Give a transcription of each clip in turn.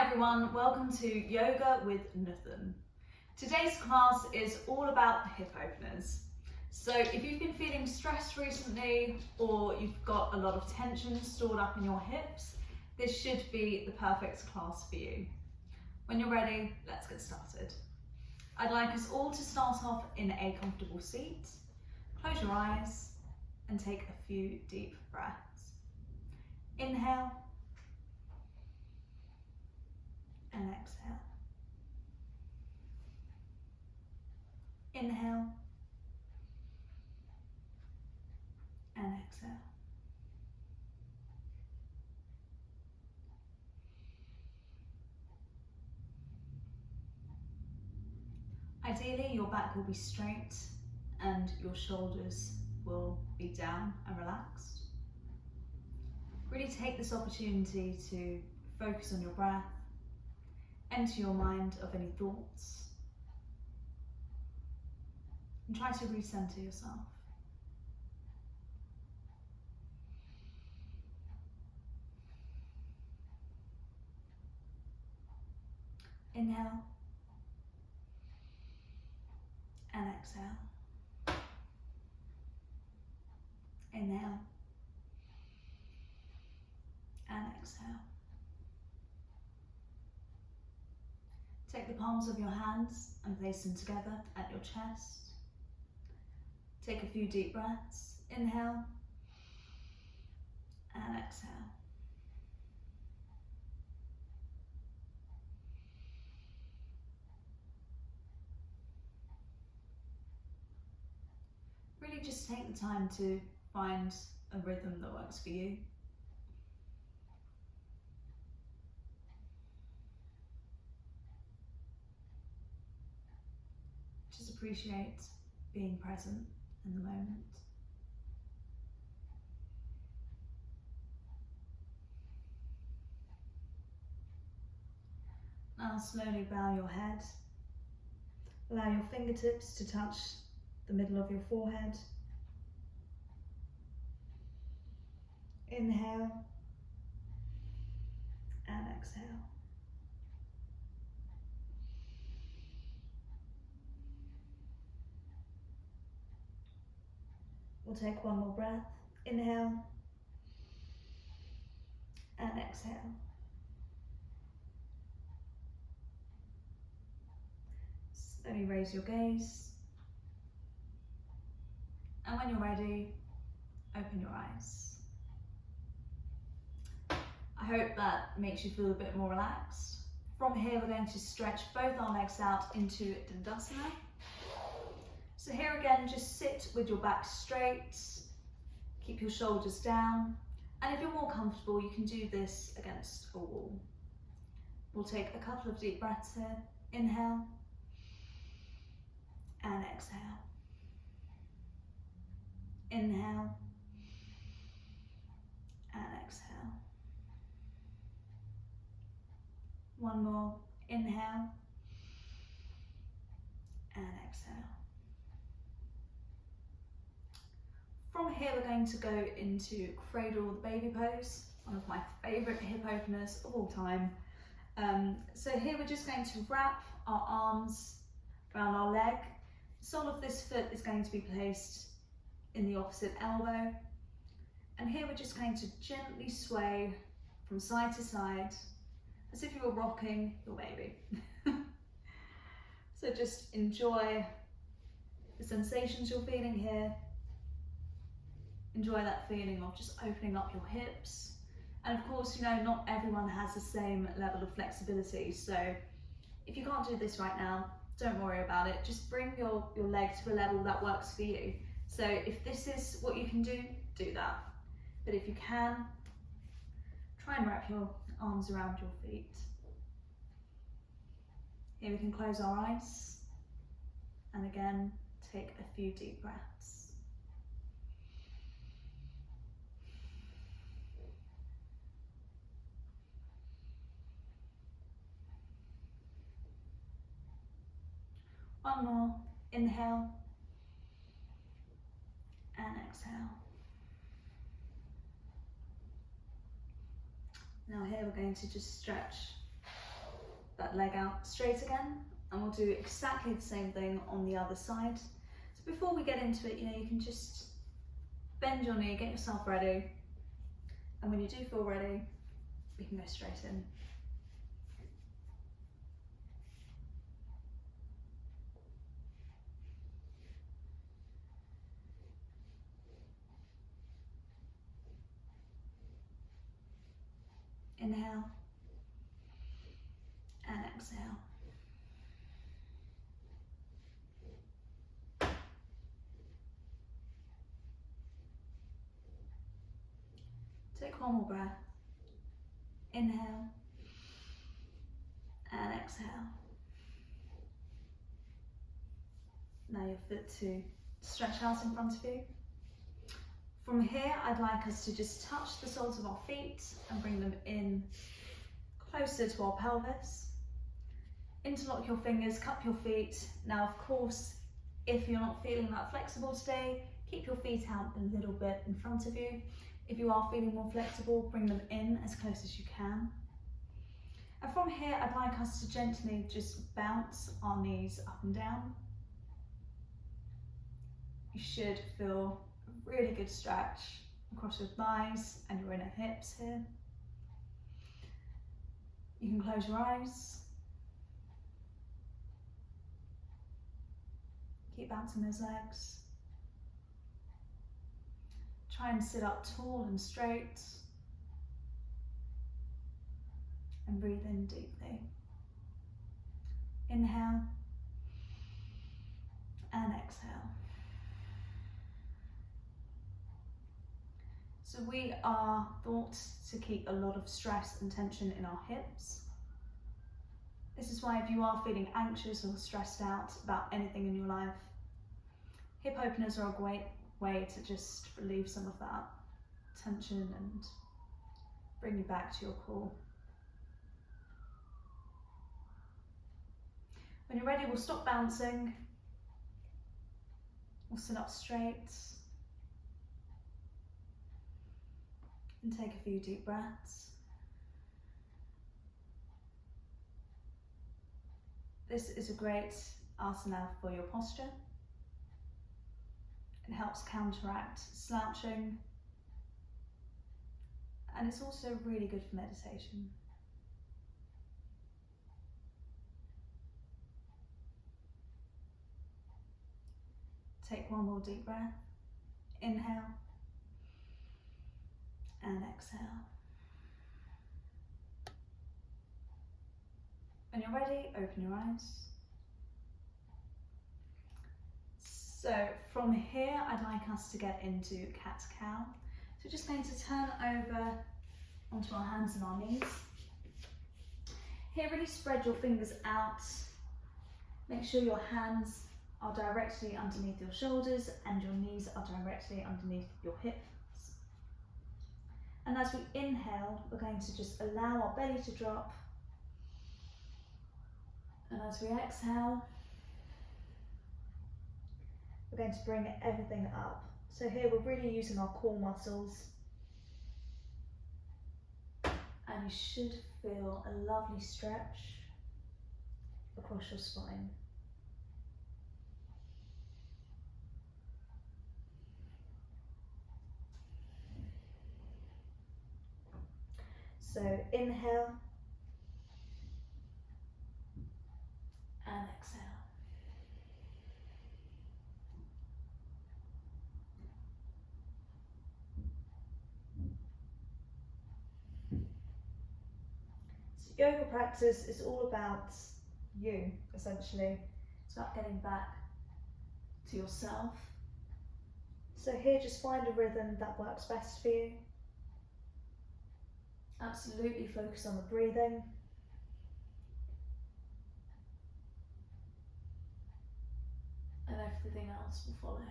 everyone, welcome to Yoga with Nutan. Today's class is all about the hip openers. So if you've been feeling stressed recently or you've got a lot of tension stored up in your hips, this should be the perfect class for you. When you're ready, let's get started. I'd like us all to start off in a comfortable seat. Close your eyes and take a few deep breaths. Inhale and exhale. Inhale and exhale. Ideally, your back will be straight and your shoulders will be down and relaxed. Really take this opportunity to focus on your breath, empty your mind of any thoughts, and try to recenter yourself. Inhale and exhale. Inhale and exhale. Take the palms of your hands and place them together at your chest. Take a few deep breaths. Inhale and exhale. Really just take the time to find a rhythm that works for you. Just appreciate being present in the moment. Now slowly bow your head. Allow your fingertips to touch the middle of your forehead. Inhale and exhale. We'll take one more breath. Inhale and exhale. Slowly raise your gaze. And when you're ready, open your eyes. I hope that makes you feel a bit more relaxed. From here, we're going to stretch both our legs out into Dandasana. So here again, just sit with your back straight, keep your shoulders down, and if you're more comfortable, you can do this against a wall. We'll take a couple of deep breaths here. Inhale and exhale. Inhale and exhale. One more. Inhale and exhale. From here, we're going to go into Cradle, the baby pose, one of my favourite hip openers of all time. So here we're just going to wrap our arms around our leg. The sole of this foot is going to be placed in the opposite elbow. And here we're just going to gently sway from side to side, as if you were rocking your baby. So just enjoy the sensations you're feeling here. Enjoy that feeling of just opening up your hips. And of course, you know, not everyone has the same level of flexibility. So if you can't do this right now, don't worry about it. Just bring your leg to a level that works for you. So if this is what you can do, do that. But if you can, try and wrap your arms around your feet. Here we can close our eyes. And again, take a few deep breaths. One more. Inhale and exhale. Now here we're going to just stretch that leg out straight again, and we'll do exactly the same thing on the other side. So before we get into it, you can just bend your knee, get yourself ready, and when you do feel ready, we can go straight in. Inhale and exhale. Take one more breath. Inhale and exhale. Now your foot to stretch out in front of you. From here, I'd like us to just touch the soles of our feet and bring them in closer to our pelvis. Interlock your fingers, cup your feet. Now, of course, if you're not feeling that flexible today, keep your feet out a little bit in front of you. If you are feeling more flexible, bring them in as close as you can. And from here, I'd like us to gently just bounce our knees up and down. You should feel a really good stretch across your thighs and your inner hips here. You can close your eyes. Keep bouncing those legs. Try and sit up tall and straight. And breathe in deeply. Inhale and exhale. So we are thought to keep a lot of stress and tension in our hips. This is why if you are feeling anxious or stressed out about anything in your life, hip openers are a great way to just relieve some of that tension and bring you back to your core. When you're ready, we'll stop bouncing. We'll sit up straight. And take a few deep breaths. This is a great asana for your posture. It helps counteract slouching, and it's also really good for meditation. Take one more deep breath. Inhale and exhale. When you're ready, open your eyes. So from here, I'd like us to get into cat-cow. So we're just going to turn over onto our hands and our knees. Here, really spread your fingers out. Make sure your hands are directly underneath your shoulders and your knees are directly underneath your hips. And as we inhale, we're going to just allow our belly to drop. And as we exhale, we're going to bring everything up. So here we're really using our core muscles. And you should feel a lovely stretch across your spine. So inhale and exhale. So yoga practice is all about you, essentially. It's about getting back to yourself. So here, just find a rhythm that works best for you. Absolutely focus on the breathing. And everything else will follow.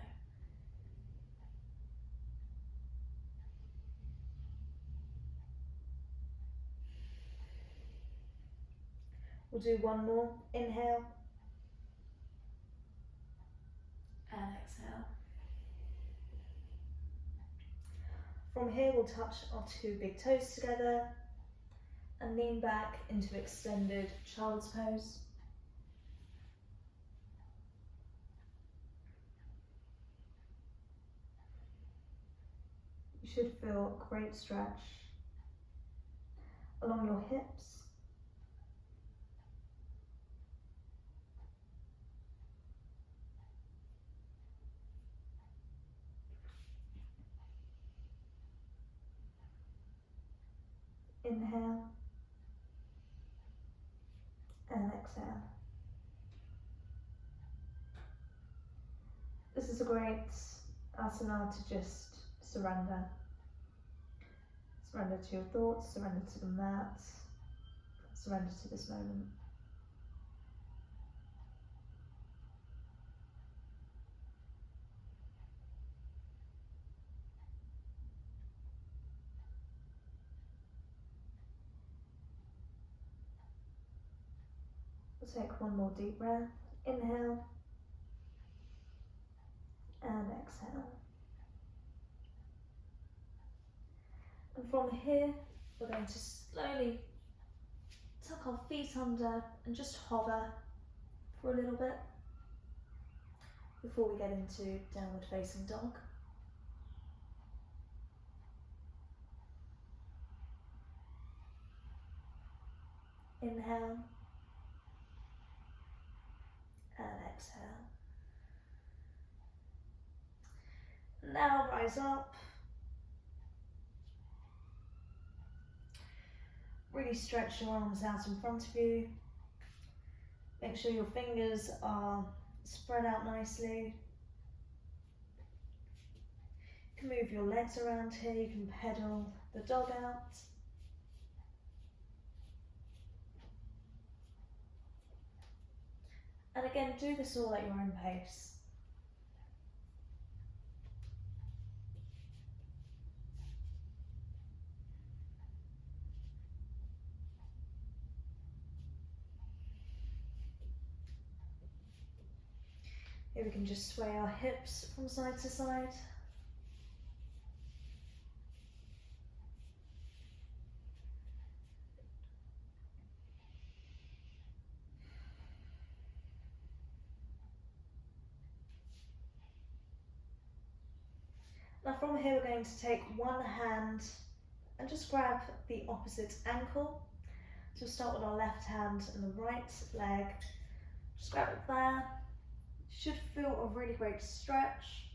We'll do one more. Inhale and exhale. From here, we'll touch our two big toes together. and lean back into extended child's pose. You should feel a great stretch along your hips, inhale and exhale. This is a great asana to just surrender. Surrender to your thoughts, surrender to the mat, surrender to this moment. We'll take one more deep breath. Inhale and exhale. And from here, we're going to slowly tuck our feet under and just hover for a little bit before we get into downward facing dog. Inhale and exhale. Now rise up. Really stretch your arms out in front of you. Make sure your fingers are spread out nicely. You can move your legs around here. You can pedal the dog out. And again, do this all at your own pace. Here we can just sway our hips from side to side. Now from here we're going to take one hand and just grab the opposite ankle. So we'll start with our left hand and the right leg. Just grab it there. Should feel a really great stretch.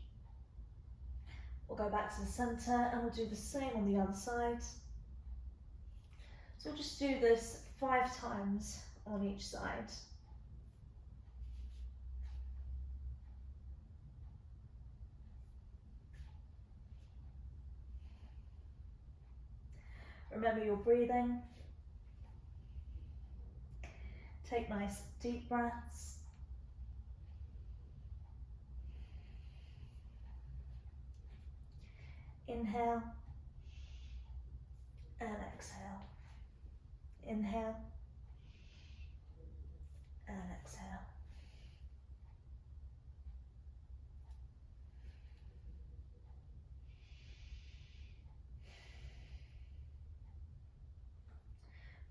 We'll go back to the center and we'll do the same on the other side. So we'll just do this 5 times on each side. Remember your breathing. Take nice deep breaths. Inhale and exhale. Inhale and exhale.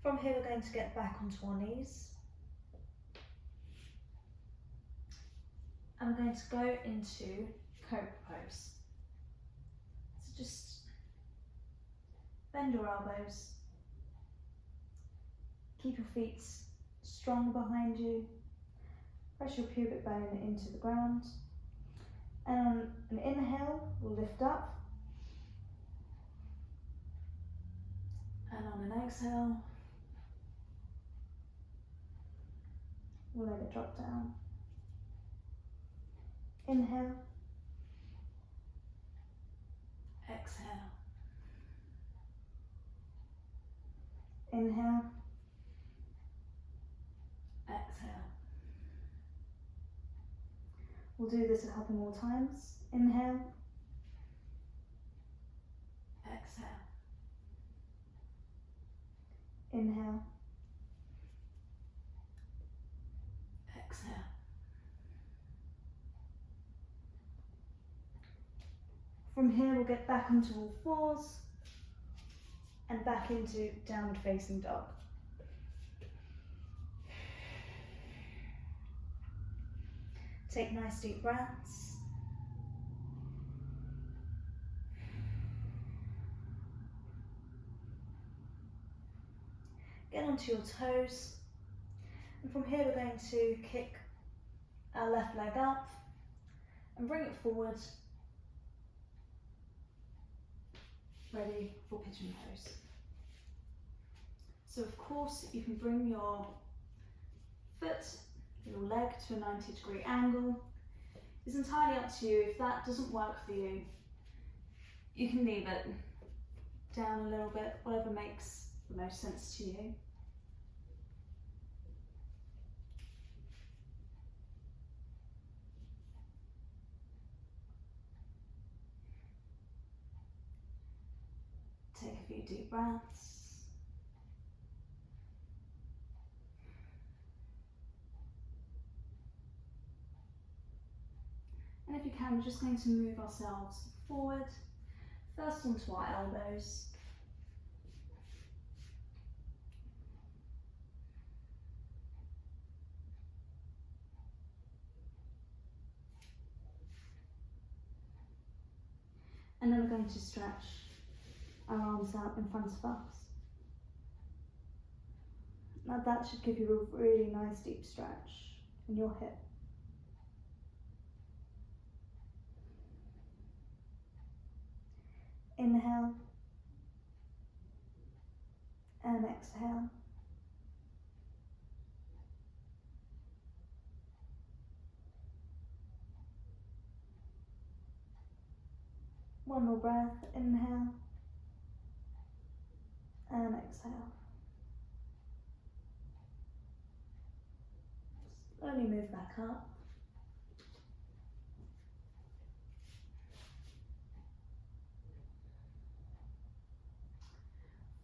From here we're going to get back onto our knees. And we're going to go into Cobra Pose. So just bend your elbows. Keep your feet strong behind you. Press your pubic bone into the ground. And on an inhale, we'll lift up. And on an exhale, we'll let it drop down. Inhale. Exhale. Inhale. Exhale. We'll do this a couple more times. Inhale. Exhale. Inhale. Exhale. From here we'll get back onto all fours. and back into downward facing dog. Take nice deep breaths. Get onto your toes, and from here we're going to kick our left leg up and bring it forward, ready for Pigeon Pose. So of course you can bring your foot, your leg to a 90-degree angle. It's entirely up to you. If that doesn't work for you, you can leave it down a little bit, whatever makes the most sense to you. Take a few deep breaths. And if you can, we're just going to move ourselves forward, first onto our elbows. And then we're going to stretch our arms out in front of us. Now that should give you a really nice deep stretch in your hip. Inhale and exhale. One more breath, inhale and exhale. Slowly move back up.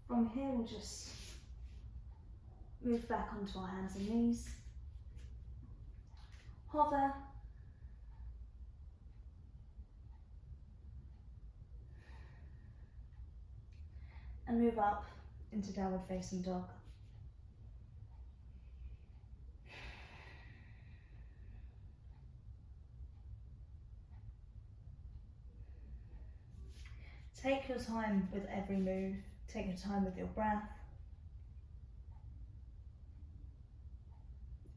From here we'll just move back onto our hands and knees. Hover. And move up into downward facing dog. Take your time with every move. Take your time with your breath.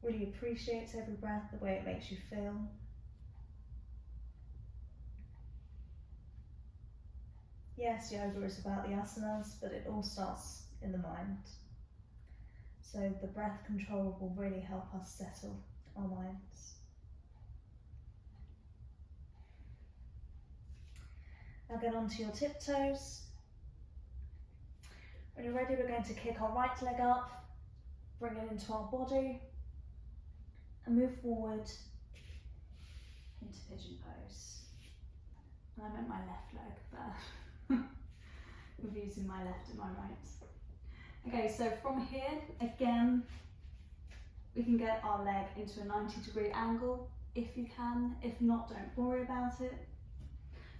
Really appreciate every breath, the way it makes you feel. Yes, yoga is about the asanas, but it all starts in the mind. So the breath control will really help us settle our minds. Now get onto your tiptoes. When you're ready, we're going to kick our right leg up, bring it into our body, and move forward into Pigeon Pose. And I meant my left leg there. Confusing my left and my right. Okay, so from here, again, we can get our leg into a 90-degree angle if you can. If not, don't worry about it.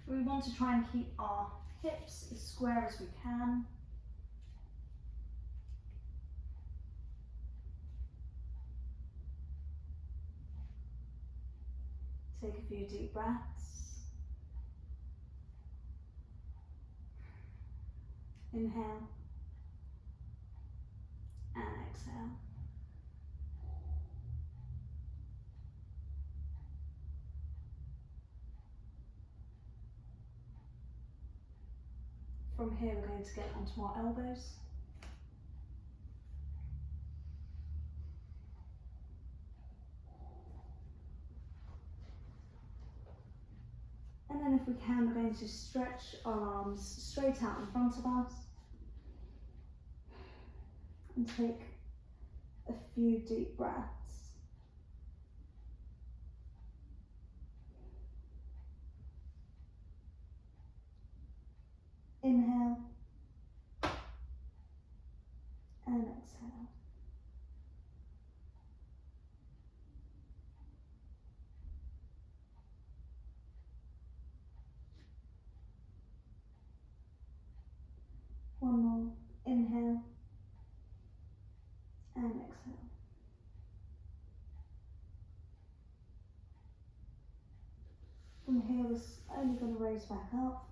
We want to try and keep our hips as square as we can. Take a few deep breaths. Inhale and exhale. From here, we're going to get onto our elbows. And then if we can, we're going to stretch our arms straight out in front of us and take a few deep breaths. Inhale and exhale. One more. exhale. From here, we're only going to raise back up.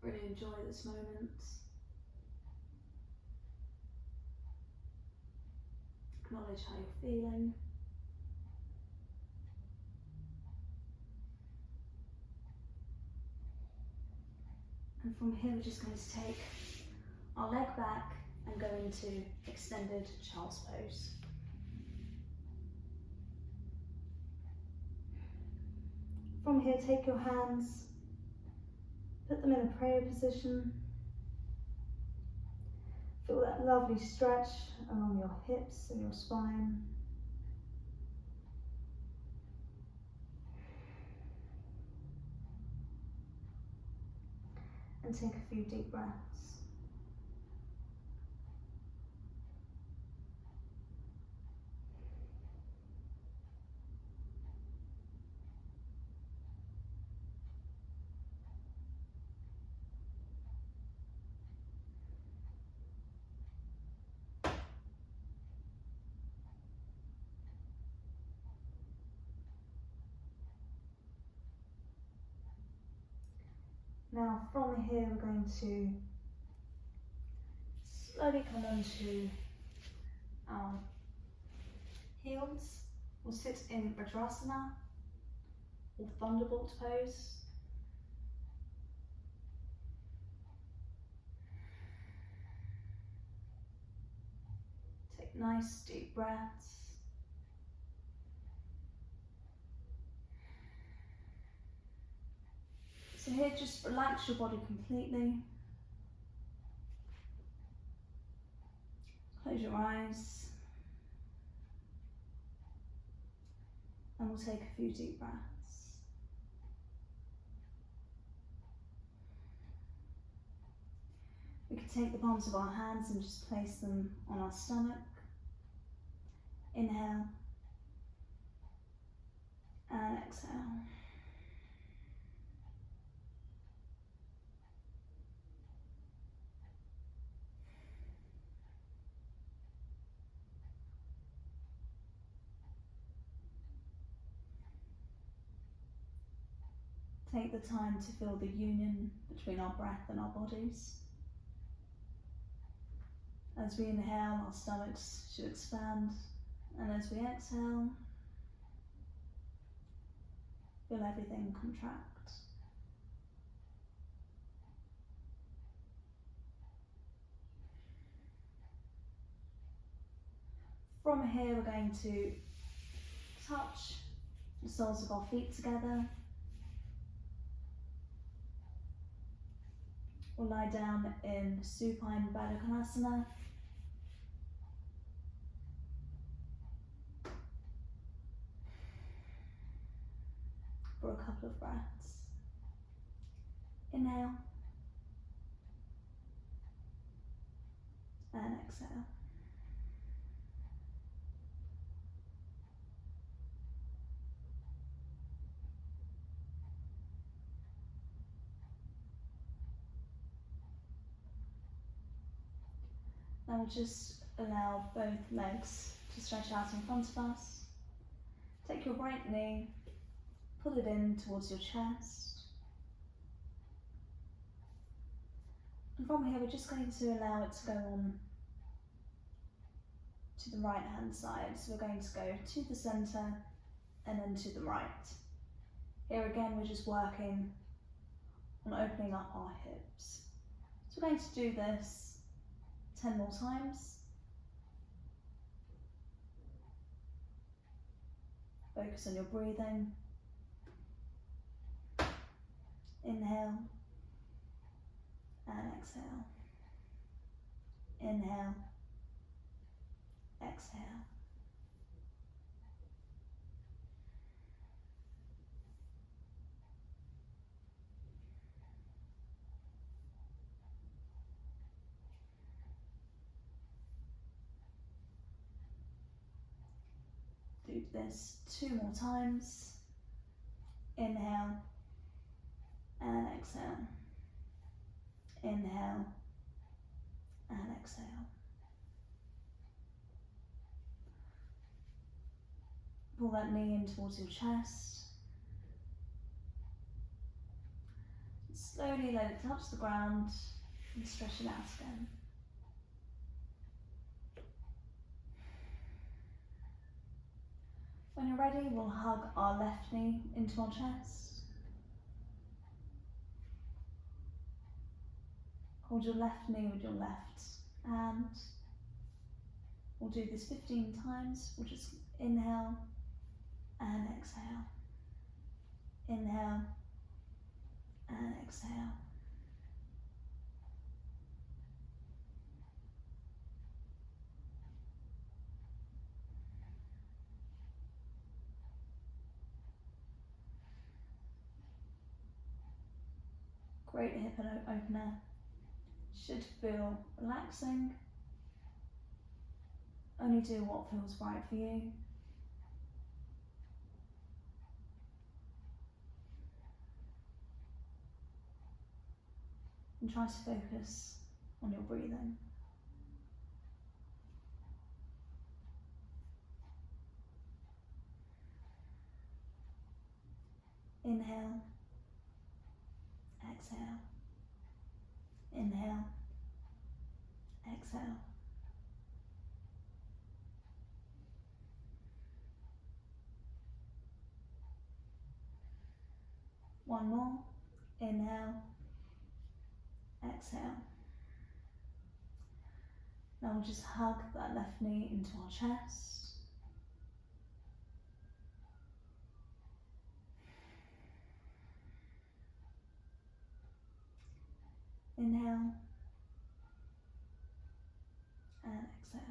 Really enjoy this moment. Acknowledge how you're feeling. And from here, we're just going to take our leg back and go into extended child's pose. From here, take your hands, put them in a prayer position. Feel that lovely stretch along your hips and your spine. And take a few deep breaths. Now from here we're going to slowly come onto our heels. We'll sit in Vajrasana or Thunderbolt pose. Take nice deep breaths. So here, just relax your body completely. Close your eyes. And we'll take a few deep breaths. We can take the palms of our hands and just place them on our stomach. Inhale. And exhale. Take the time to feel the union between our breath and our bodies. As we inhale, our stomachs should expand, and as we exhale, feel everything contract. From here, we're going to touch the soles of our feet together. We'll lie down in supine Vajrasana. For a couple of breaths. Inhale. And exhale. Now we'll just allow both legs to stretch out in front of us. Take your right knee, pull it in towards your chest. And from here we're just going to allow it to go on to the right hand side. So we're going to go to the centre and then to the right. Here again we're just working on opening up our hips. So we're going to do this 10 more times. Focus on your breathing. Inhale and exhale. Inhale, exhale. Do this 2 more times. Inhale and exhale. Inhale exhale. Pull that knee in towards your chest. Slowly let it touch the ground and stretch it out again. When you're ready, we'll hug our left knee into our chest. Hold your left knee with your left hand. We'll do this 15 times. We'll just inhale and exhale. Inhale and exhale. Great hip opener. Should feel relaxing. Only do what feels right for you. And try to focus on your breathing. Inhale, exhale. Inhale, exhale. One more. Inhale, exhale. Now we'll just hug that left knee into our chest. Inhale and exhale.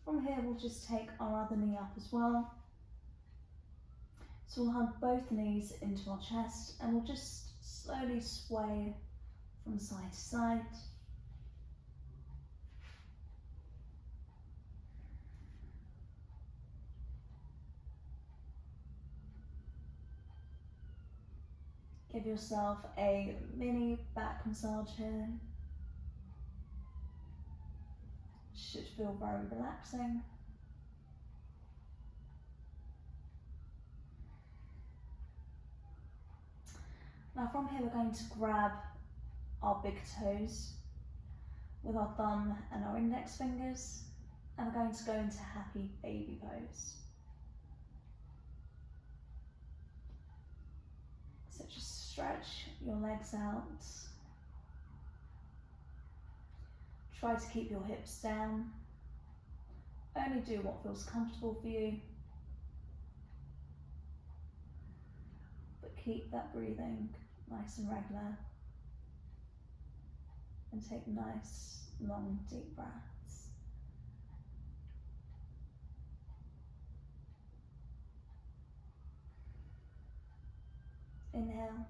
From here we'll just take our other knee up as well. So we'll hug both knees into our chest and we'll just slowly sway from side to side. Give yourself a mini back massage here. Should feel very relaxing. Now from here we're going to grab our big toes with our thumb and our index fingers and we're going to go into happy baby pose. So just stretch your legs out. Try to keep your hips down. Only do what feels comfortable for you. But keep that breathing nice and regular. And take nice, long, deep breaths. Inhale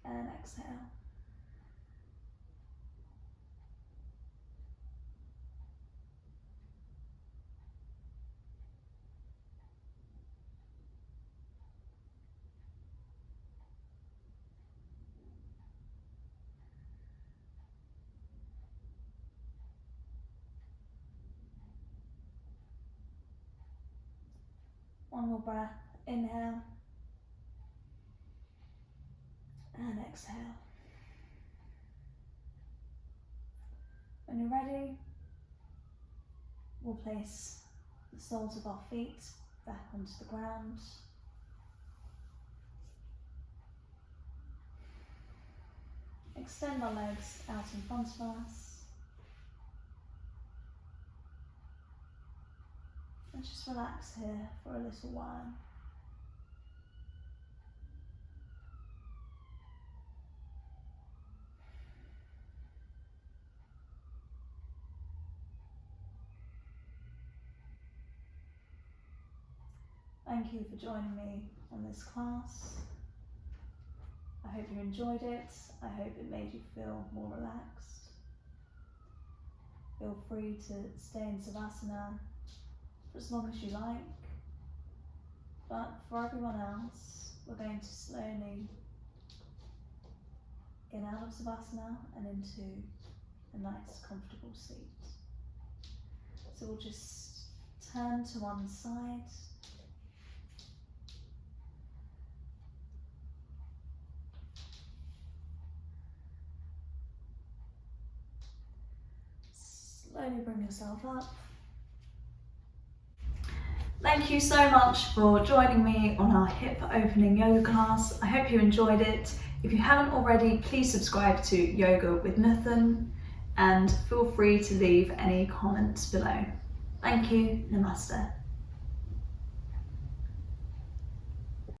and exhale. One more breath, inhale and exhale. When you're ready, we'll place the soles of our feet back onto the ground. Extend our legs out in front of us. And just relax here for a little while. Thank you for joining me on this class. I hope you enjoyed it. I hope it made you feel more relaxed. Feel free to stay in Savasana for as long as you like. But for everyone else, we're going to slowly get out of Savasana and into a nice comfortable seat. So we'll just turn to one side. Slowly bring yourself up. Thank you so much for joining me on our hip opening yoga class. I hope you enjoyed it. If you haven't already, please subscribe to Yoga with Nutan and feel free to leave any comments below. Thank you. Namaste.